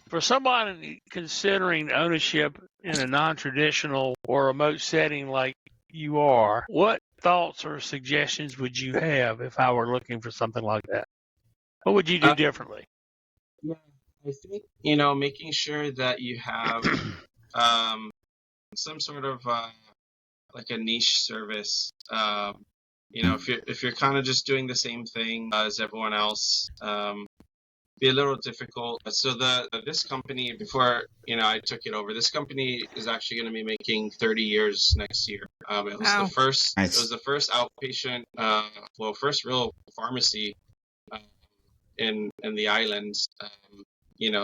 For somebody considering ownership in a non-traditional or remote setting like you are, what thoughts or suggestions would you have if I were looking for something like that? What would you do Uh, differently? yeah, I think, making sure that you have um, some sort of like a niche service. If you're kind of just doing the same thing as everyone else, be a little difficult. So this company, before I took it over, this company is actually going to be making 30 years next year. It was the Wow. first. It Nice. was the first outpatient, first real pharmacy uh, in the islands.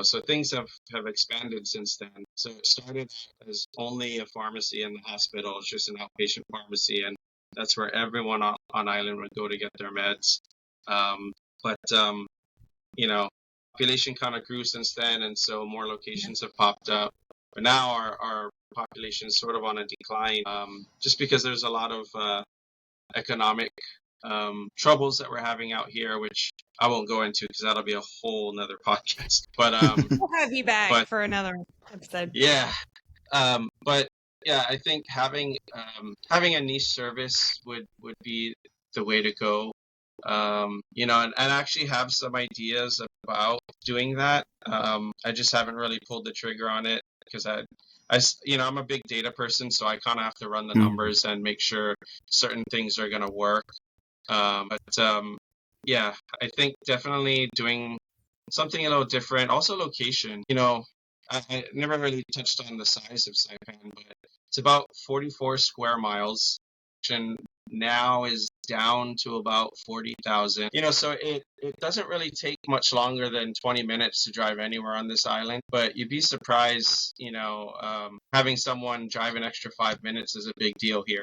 So things have expanded since then. So it started as only a pharmacy in the hospital, it's just an outpatient pharmacy, and that's where everyone on island would go to get their meds. But you know, population kind of grew since then, and so more locations have popped up. But now our population is sort of on a decline, just because there's a lot of economic troubles that we're having out here, which I won't go into because that'll be a whole nother podcast. But We'll have you back for another episode. yeah, but yeah, I think having a niche service would be the way to go. And actually have some ideas about doing that. I just haven't really pulled the trigger on it because I'm a big data person, so I kind of have to run the numbers and make sure certain things are going to work. Yeah, I think definitely doing something a little different. Also, location. I never really touched on the size of Saipan, but it's about 44 square miles, and now is down to about 40,000. So it doesn't really take much longer than 20 minutes to drive anywhere on this island. But you'd be surprised, having someone drive an extra 5 minutes is a big deal here.